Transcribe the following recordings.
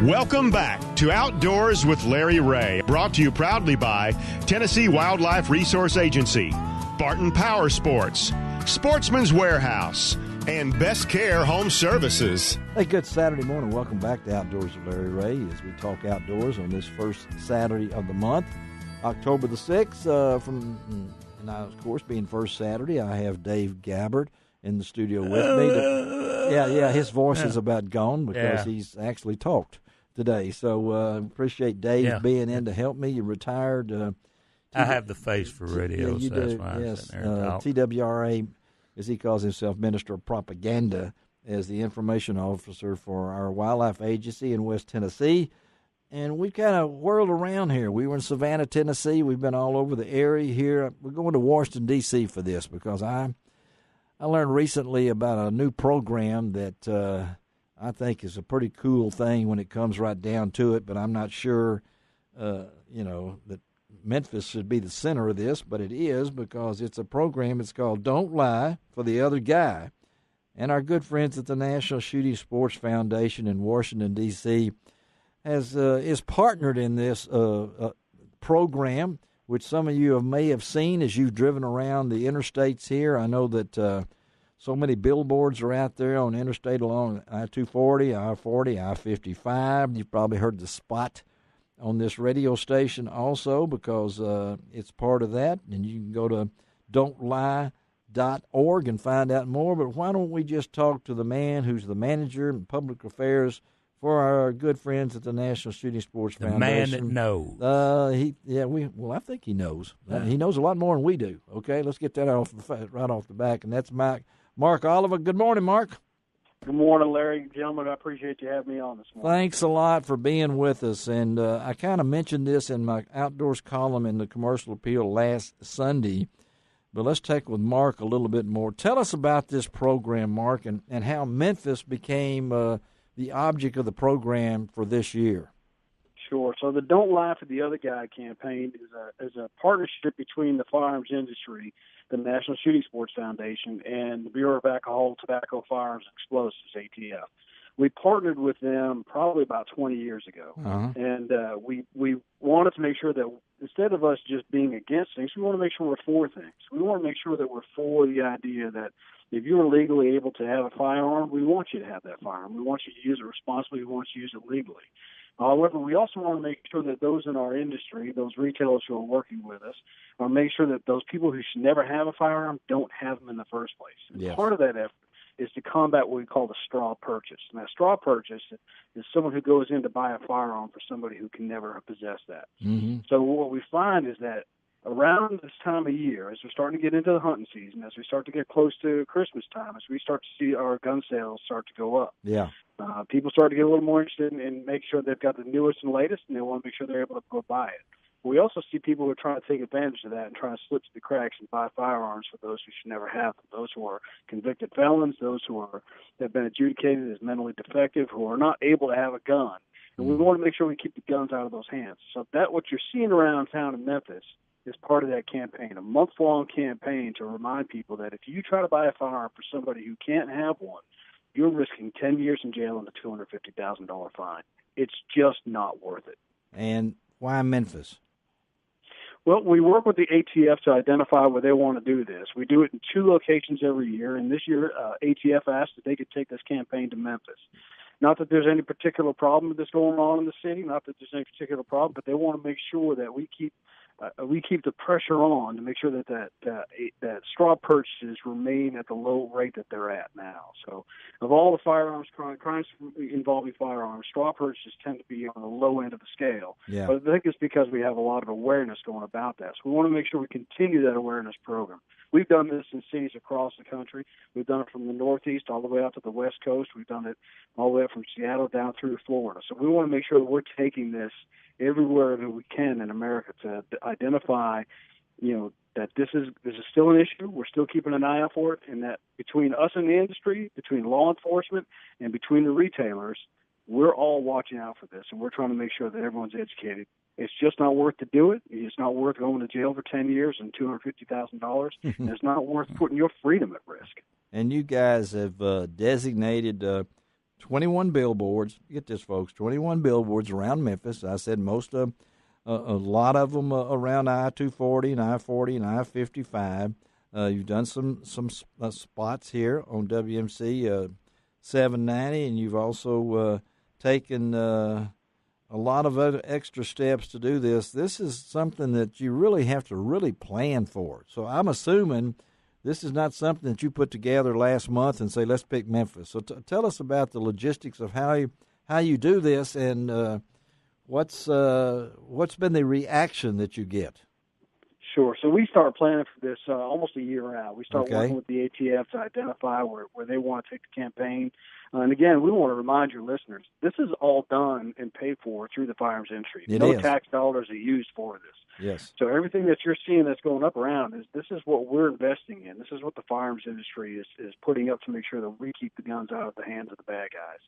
Welcome back to Outdoors with Larry Ray, brought to you proudly by Tennessee Wildlife Resource Agency, Barton Power Sports, Sportsman's Warehouse, and Best Care Home Services. Hey, good Saturday morning. Welcome back to Outdoors with Larry Ray as we talk outdoors on this first Saturday of the month, October the 6th. And now, of course, being first Saturday, I have Dave Gabbard in the studio with me. His voice is about gone because he's actually talked today. So appreciate Dave being in to help me. You retired. I have the face for radio, so that's why I'm sitting there and talk. TWRA, as he calls himself, Minister of Propaganda, as the information officer for our wildlife agency in West Tennessee. And we kind of whirled around here. We were in Savannah, Tennessee. We've been all over the area here. We're going to Washington, D.C. for this because I learned recently about a new program that I think is a pretty cool thing when it comes right down to it, but I'm not sure, that Memphis should be the center of this, but it is because it's a program. It's called Don't Lie for the Other Guy. And our good friends at the National Shooting Sports Foundation in Washington, D.C. is partnered in this program, which some of you may have seen as you've driven around the interstates here. I know that so many billboards are out there on interstate along I-240, I-40, I-55. You've probably heard the spot on this radio station also because it's part of that. And you can go to don'tlie.org and find out more. But why don't we just talk to the man who's the manager in public affairs for our good friends at the National Shooting Sports Foundation. The man that knows. I think he knows. He knows a lot more than we do. Okay, let's get that right off the back. And that's Mark Oliva. Good morning, Mark. Good morning, Larry. Gentlemen, I appreciate you having me on this morning. Thanks a lot for being with us. And I kind of mentioned this in my outdoors column in the Commercial Appeal last Sunday, but let's take with Mark a little bit more. Tell us about this program, Mark, and how Memphis became the object of the program for this year. Sure. So the Don't Lie for the Other Guy campaign is a partnership between the firearms industry, the National Shooting Sports Foundation, and the Bureau of Alcohol, Tobacco, Firearms, and Explosives, ATF. We partnered with them probably about 20 years ago, and we wanted to make sure that instead of us just being against things, we want to make sure we're for things. We want to make sure that we're for the idea that if you're legally able to have a firearm, we want you to have that firearm. We want you to use it responsibly. We want you to use it legally. However, we also want to make sure that those in our industry, those retailers who are working with us, make sure that those people who should never have a firearm don't have them in the first place. And part of that effort is to combat what we call the straw purchase. And that straw purchase is someone who goes in to buy a firearm for somebody who can never possess that. Mm-hmm. So what we find is that around this time of year, as we're starting to get into the hunting season, as we start to get close to Christmas time, as we start to see our gun sales start to go up, people start to get a little more interested in making sure they've got the newest and latest, and they want to make sure they're able to go buy it. We also see people who are trying to take advantage of that and trying to slip through the cracks and buy firearms for those who should never have them, those who are convicted felons, those who have been adjudicated as mentally defective, who are not able to have a gun. And we want to make sure we keep the guns out of those hands. So that what you're seeing around town in Memphis is part of that campaign, a month-long campaign to remind people that if you try to buy a firearm for somebody who can't have one, you're risking 10 years in jail and a $250,000 fine. It's just not worth it. And why Memphis? Well, we work with the ATF to identify where they want to do this. We do it in 2 locations every year, and this year ATF asked if they could take this campaign to Memphis. Not that there's any particular problem that's going on in the city, not that there's any particular problem, but they want to make sure that we keep the pressure on to make sure that straw purchases remain at the low rate that they're at now. So of all the firearms crimes involving firearms, straw purchases tend to be on the low end of the scale. Yeah. But I think it's because we have a lot of awareness going about that. So we want to make sure we continue that awareness program. We've done this in cities across the country. We've done it from the Northeast all the way out to the West Coast. We've done it all the way up from Seattle down through Florida. So we want to make sure that we're taking this everywhere that we can in America to identify, that this is still an issue. We're still keeping an eye out for it, and that between us and the industry, between law enforcement, and between the retailers, we're all watching out for this, and we're trying to make sure that everyone's educated. It's just not worth to do it. It's not worth going to jail for 10 years and $250,000. And it's not worth putting your freedom at risk. And you guys have designated 21 billboards. Get this, folks, 21 billboards around Memphis. I said most of a lot of them around I-240 and I-40 and I-55. You've done some spots here on WMC 790, and you've also taken a lot of other extra steps to do this. This is something that you really have to really plan for. So I'm assuming this is not something that you put together last month and say, let's pick Memphis. So tell us about the logistics of how you do this, and what's been the reaction that you get? Sure. So we start planning for this almost a year out. We start working with the ATF to identify where they want to take the campaign. And again, we want to remind your listeners, this is all done and paid for through the firearms industry. No tax dollars are used for this. Yes. So everything that you're seeing that's going up around this is what we're investing in. This is what the firearms industry is putting up to make sure that we keep the guns out of the hands of the bad guys.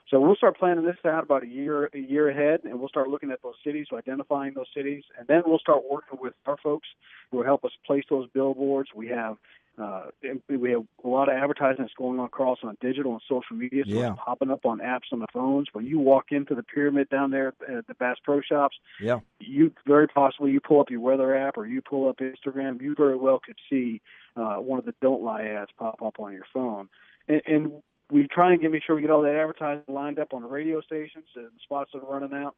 So we'll start planning this out about a year ahead, and we'll start looking at those cities, identifying those cities, and then we'll start working with our folks who will help us place those billboards. We have a lot of advertising that's going across on digital and social media, so it's popping up on apps on the phones. When you walk into the pyramid down there at the Bass Pro Shops, you very possibly you pull up your weather app or you pull up Instagram, you very well could see one of the Don't Lie ads pop up on your phone. And we try and make sure we get all that advertising lined up on the radio stations and the spots that are running out.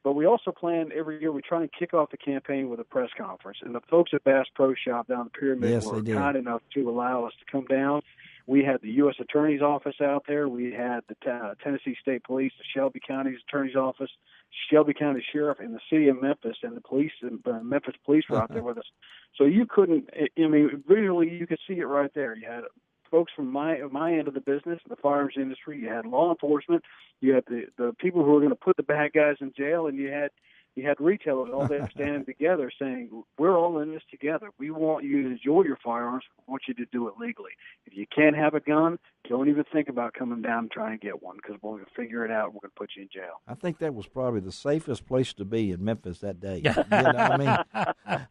But we also plan every year, we try and kick off the campaign with a press conference. And the folks at Bass Pro Shop down the Pyramid were kind enough to allow us to come down. We had the U.S. Attorney's Office out there. We had the Tennessee State Police, the Shelby County Attorney's Office, Shelby County Sheriff, and the city of Memphis, and the police, and Memphis police were out there with us. So you couldn't, visually you could see it right there. You had folks from my end of the business, the firearms industry. You had law enforcement. You had the people who were going to put the bad guys in jail, and you had retailers all there standing together saying, we're all in this together. We want you to enjoy your firearms. We want you to do it legally. If you can't have a gun, don't even think about coming down and trying to get one, because we're going to figure it out. We're going to put you in jail. I think that was probably the safest place to be in Memphis that day.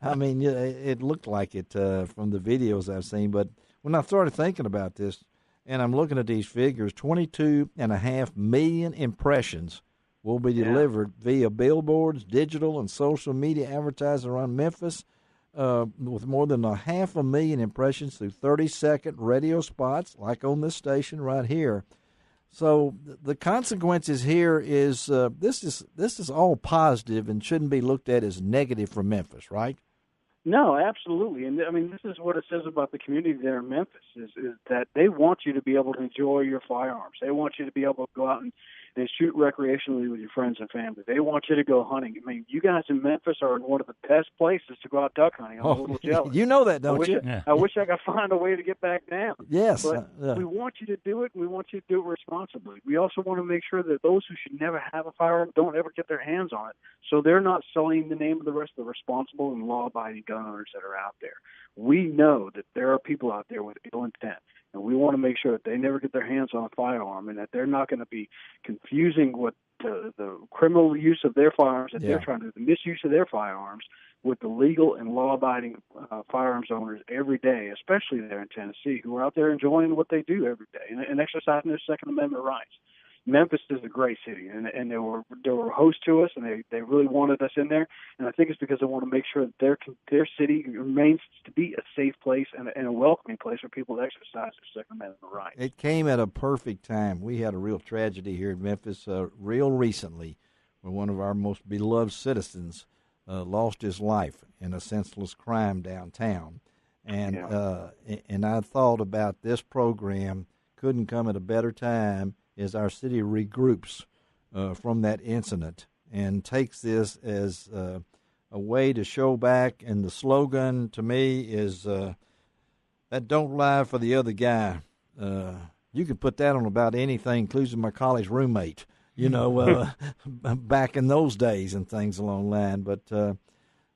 I mean, it looked like it from the videos I've seen. But when I started thinking about this, and I'm looking at these figures, 22.5 million impressions will be delivered via billboards, digital, and social media advertising around Memphis, with more than 500,000 impressions through 30-second radio spots, like on this station right here. So the consequences here is this is all positive and shouldn't be looked at as negative for Memphis, right? No, absolutely. And, I mean, this is what it says about the community there in Memphis, is that they want you to be able to enjoy your firearms. They want you to be able to go out and shoot recreationally with your friends and family. They want you to go hunting. I mean, you guys in Memphis are in one of the best places to go out duck hunting. I'm a little jealous. You know that, don't you? I wish I could find a way to get back down. Yes. But we want you to do it, and we want you to do it responsibly. We also want to make sure that those who should never have a firearm don't ever get their hands on it, so they're not sullying the name of the rest of the responsible and law-abiding gun owners that are out there. We know that there are people out there with ill intent, and we want to make sure that they never get their hands on a firearm, and that they're not going to be confusing what the criminal use of their firearms, that they're trying to do, the misuse of their firearms, with the legal and law-abiding firearms owners every day, especially there in Tennessee, who are out there enjoying what they do every day and exercising their Second Amendment rights. Memphis is a great city, and they were host to us, and they really wanted us in there. And I think it's because they want to make sure that their city remains to be a safe place and a welcoming place for people to exercise their Second Amendment rights. It came at a perfect time. We had a real tragedy here in Memphis real recently, where one of our most beloved citizens lost his life in a senseless crime downtown. And I thought about this program couldn't come at a better time as our city regroups from that incident and takes this as a way to show back. And the slogan to me is that don't lie for the other guy. You could put that on about anything, including my college roommate, back in those days and things along the line. But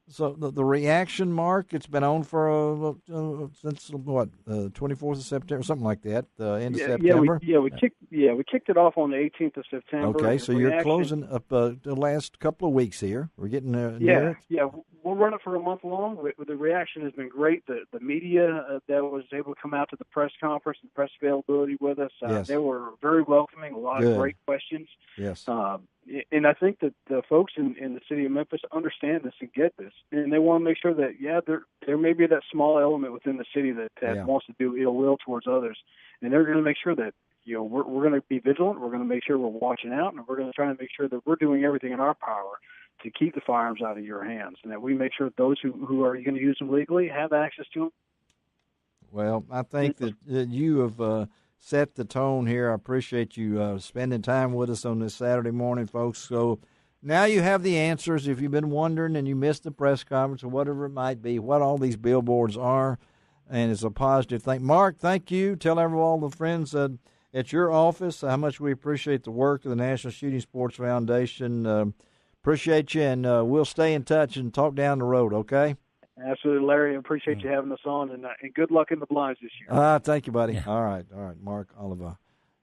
So the reaction, Mark, it's been on for since what 24th of September, something like that. End of September. We kicked it off on the 18th of September. Okay, so you're closing up the last couple of weeks here. We're getting near it. Yeah, we'll run it for a month long. The reaction has been great. The media that was able to come out to the press conference and press availability with us, yes. They were very welcoming. A lot of great questions. Yes. And I think that the folks in the city of Memphis understand this and get this, and they want to make sure that there may be that small element within the city that wants to do ill will towards others, and they're going to make sure that we're going to be vigilant. We're going to make sure we're watching out, and we're going to try to make sure that we're doing everything in our power to keep the firearms out of your hands, and that we make sure that those who are going to use them legally have access to them. Well, I think that you have set the tone here. I appreciate you spending time with us on this Saturday morning, folks. So now you have the answers. If you've been wondering and you missed the press conference or whatever it might be, what all these billboards are, and it's a positive thing. Mark, thank you. Tell all the friends at your office how much we appreciate the work of the National Shooting Sports Foundation. Appreciate you, and we'll stay in touch and talk down the road, okay? Absolutely, Larry. I appreciate you having us on, and good luck in the blinds this year. Thank you, buddy. Yeah. All right, Mark Oliva.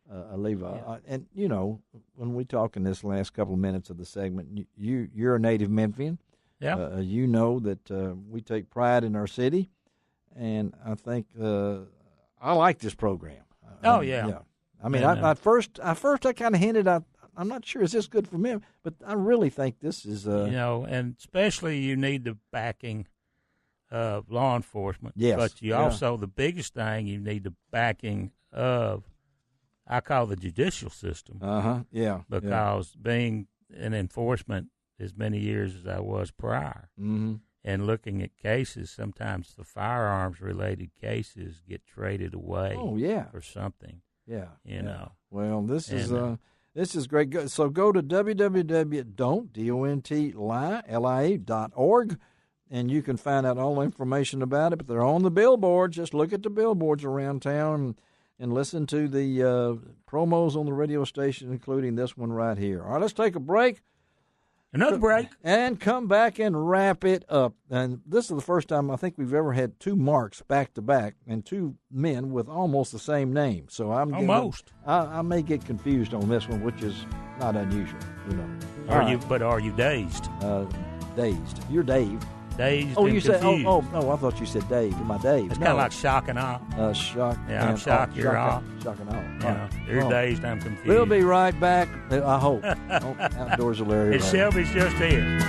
And, when we talk in this last couple of minutes of the segment, you're a native Memphian. Yeah. You know that we take pride in our city, and I think I like this program. Oh, yeah. I mean, at first I kind of hinted I'm not sure is this good for me, but I really think this is and especially you need the backing of law enforcement. Yes. But you also, the biggest thing, you need the backing of, I call the judicial system. Yeah. Because being in enforcement as many years as I was prior, and looking at cases, sometimes the firearms-related cases get traded away for something. Yeah. You know. Well, this is great. So go to www.lia.org, and you can find out all the information about it. But they're on the billboards. Just look at the billboards around town and listen to the promos on the radio station, including this one right here. All right, let's take a break. Another break. And come back and wrap it up. And this is the first time I think we've ever had two Marks back-to-back and two men with almost the same name. So I may get confused on this one, which is not unusual, Are you dazed? Dazed. You're Dave. Dazed and confused. said, I thought you said Dave. Am I Dave? It's kind of like shock and awe. Shock. Yeah, I'm shocked, you're awe. Shock and awe. Yeah, you're dazed, I'm confused. We'll be right back, I hope. Outdoors with Larry And Ray. Shelby's just here.